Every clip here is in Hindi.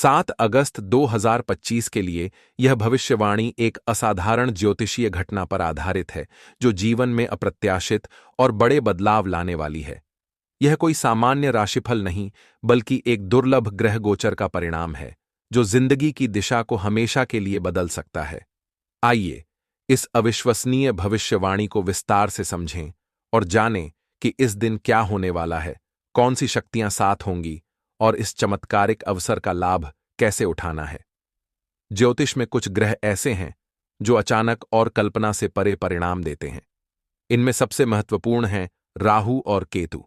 7 अगस्त 2025 के लिए यह भविष्यवाणी एक असाधारण ज्योतिषीय घटना पर आधारित है जो जीवन में अप्रत्याशित और बड़े बदलाव लाने वाली है। यह कोई सामान्य राशिफल नहीं, बल्कि एक दुर्लभ ग्रह गोचर का परिणाम है जो जिंदगी की दिशा को हमेशा के लिए बदल सकता है। आइए इस अविश्वसनीय भविष्यवाणी को विस्तार से समझें और जानें कि इस दिन क्या होने वाला है, कौन सी शक्तियां साथ होंगी और इस चमत्कारिक अवसर का लाभ कैसे उठाना है। ज्योतिष में कुछ ग्रह ऐसे हैं जो अचानक और कल्पना से परे परिणाम देते हैं। इनमें सबसे महत्वपूर्ण हैं राहु और केतु,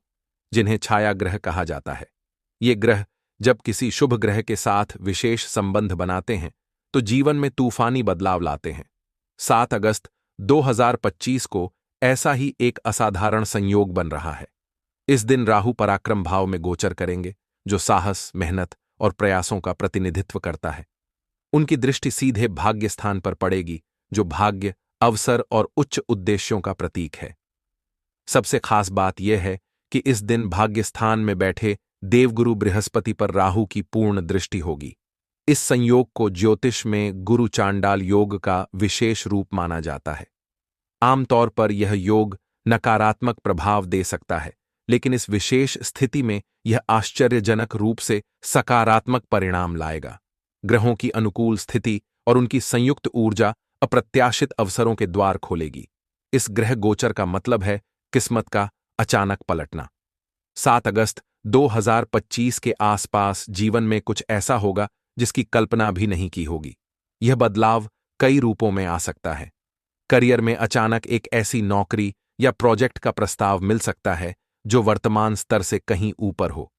जिन्हें छाया ग्रह कहा जाता है। ये ग्रह जब किसी शुभ ग्रह के साथ विशेष संबंध बनाते हैं तो जीवन में तूफानी बदलाव लाते हैं। 7 अगस्त 2025 को ऐसा ही एक असाधारण संयोग बन रहा है। इस दिन राहु पराक्रम भाव में गोचर करेंगे, जो साहस, मेहनत और प्रयासों का प्रतिनिधित्व करता है। उनकी दृष्टि सीधे भाग्य स्थान पर पड़ेगी, जो भाग्य, अवसर और उच्च उद्देश्यों का प्रतीक है। सबसे खास बात यह है कि इस दिन भाग्य स्थान में बैठे देवगुरु बृहस्पति पर राहु की पूर्ण दृष्टि होगी। इस संयोग को ज्योतिष में गुरु चांडाल योग का विशेष रूप माना जाता है। आमतौर पर यह योग नकारात्मक प्रभाव दे सकता है, लेकिन इस विशेष स्थिति में यह आश्चर्यजनक रूप से सकारात्मक परिणाम लाएगा। ग्रहों की अनुकूल स्थिति और उनकी संयुक्त ऊर्जा अप्रत्याशित अवसरों के द्वार खोलेगी। इस ग्रह गोचर का मतलब है किस्मत का अचानक पलटना। 7 अगस्त 2025 के आसपास जीवन में कुछ ऐसा होगा जिसकी कल्पना भी नहीं की होगी। यह बदलाव कई रूपों में आ सकता है। करियर में अचानक एक ऐसी नौकरी या प्रोजेक्ट का प्रस्ताव मिल सकता है जो वर्तमान स्तर से कहीं ऊपर हो।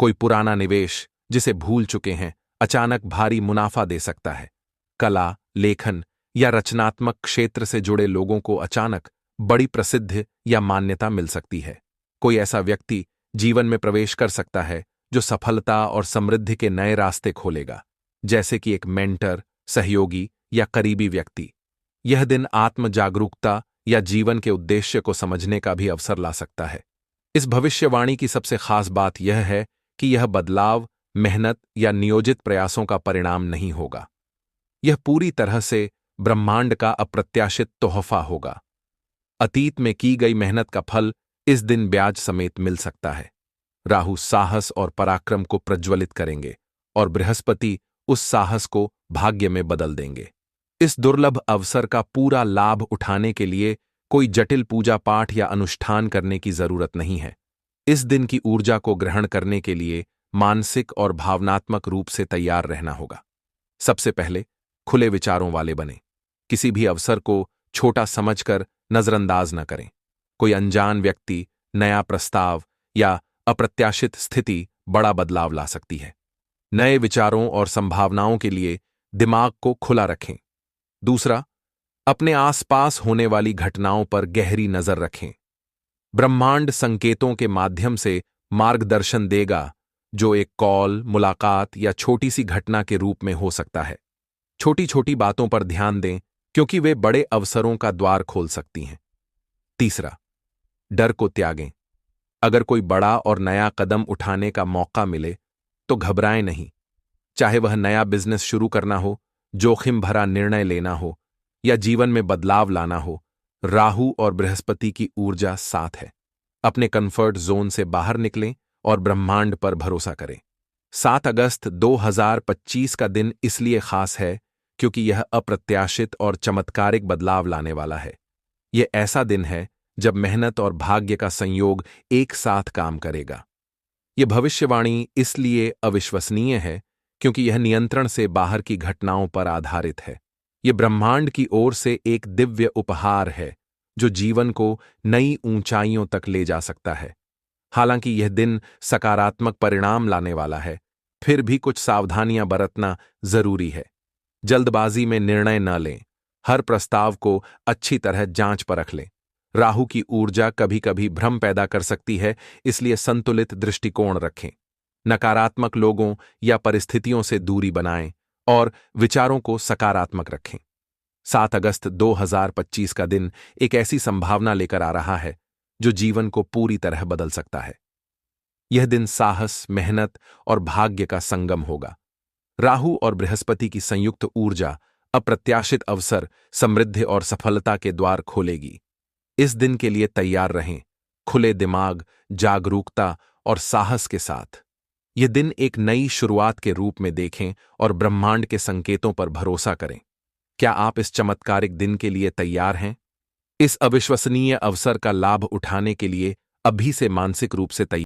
कोई पुराना निवेश जिसे भूल चुके हैं अचानक भारी मुनाफा दे सकता है। कला, लेखन या रचनात्मक क्षेत्र से जुड़े लोगों को अचानक बड़ी प्रसिद्धि या मान्यता मिल सकती है। कोई ऐसा व्यक्ति जीवन में प्रवेश कर सकता है जो सफलता और समृद्धि के नए रास्ते खोलेगा, जैसे कि एक मेंटर, सहयोगी या करीबी व्यक्ति। यह दिन आत्म जागरूकता या जीवन के उद्देश्य को समझने का भी अवसर ला सकता है। इस भविष्यवाणी की सबसे खास बात यह है कि यह बदलाव मेहनत या नियोजित प्रयासों का परिणाम नहीं होगा। यह पूरी तरह से ब्रह्मांड का अप्रत्याशित तोहफा होगा। अतीत में की गई मेहनत का फल इस दिन ब्याज समेत मिल सकता है। राहु साहस और पराक्रम को प्रज्वलित करेंगे और बृहस्पति उस साहस को भाग्य में बदल देंगे। इस दुर्लभ अवसर का पूरा लाभ उठाने के लिए कोई जटिल पूजा पाठ या अनुष्ठान करने की जरूरत नहीं है। इस दिन की ऊर्जा को ग्रहण करने के लिए मानसिक और भावनात्मक रूप से तैयार रहना होगा। सबसे पहले खुले विचारों वाले बने। किसी भी अवसर को छोटा समझकर नजरअंदाज न करें। कोई अनजान व्यक्ति, नया प्रस्ताव या अप्रत्याशित स्थिति बड़ा बदलाव ला सकती है। नए विचारों और संभावनाओं के लिए दिमाग को खुला रखें। दूसरा, अपने आसपास होने वाली घटनाओं पर गहरी नजर रखें। ब्रह्मांड संकेतों के माध्यम से मार्गदर्शन देगा, जो एक कॉल, मुलाकात या छोटी सी घटना के रूप में हो सकता है। छोटी छोटी बातों पर ध्यान दें, क्योंकि वे बड़े अवसरों का द्वार खोल सकती हैं। तीसरा, डर को त्यागें। अगर कोई बड़ा और नया कदम उठाने का मौका मिले तो घबराएं नहीं। चाहे वह नया बिजनेस शुरू करना हो, जोखिम भरा निर्णय लेना हो या जीवन में बदलाव लाना हो, राहु और बृहस्पति की ऊर्जा साथ है। अपने कंफर्ट जोन से बाहर निकलें और ब्रह्मांड पर भरोसा करें। 7 अगस्त 2025 का दिन इसलिए खास है क्योंकि यह अप्रत्याशित और चमत्कारिक बदलाव लाने वाला है। यह ऐसा दिन है जब मेहनत और भाग्य का संयोग एक साथ काम करेगा। यह भविष्यवाणी इसलिए अविश्वसनीय है क्योंकि यह नियंत्रण से बाहर की घटनाओं पर आधारित है। यह ब्रह्मांड की ओर से एक दिव्य उपहार है जो जीवन को नई ऊंचाइयों तक ले जा सकता है। हालांकि यह दिन सकारात्मक परिणाम लाने वाला है, फिर भी कुछ सावधानियां बरतना जरूरी है। जल्दबाजी में निर्णय न लें। हर प्रस्ताव को अच्छी तरह जांच परख लें। राहु की ऊर्जा कभी कभी भ्रम पैदा कर सकती है, इसलिए संतुलित दृष्टिकोण रखें। नकारात्मक लोगों या परिस्थितियों से दूरी बनाएं और विचारों को सकारात्मक रखें। 7 अगस्त 2025 का दिन एक ऐसी संभावना लेकर आ रहा है जो जीवन को पूरी तरह बदल सकता है। यह दिन साहस, मेहनत और भाग्य का संगम होगा। राहु और बृहस्पति की संयुक्त ऊर्जा अप्रत्याशित अवसर, समृद्धि और सफलता के द्वार खोलेगी। इस दिन के लिए तैयार रहें, खुले दिमाग, जागरूकता और साहस के साथ। यह दिन एक नई शुरुआत के रूप में देखें और ब्रह्मांड के संकेतों पर भरोसा करें। क्या आप इस चमत्कारिक दिन के लिए तैयार हैं? इस अविश्वसनीय अवसर का लाभ उठाने के लिए अभी से मानसिक रूप से तैयार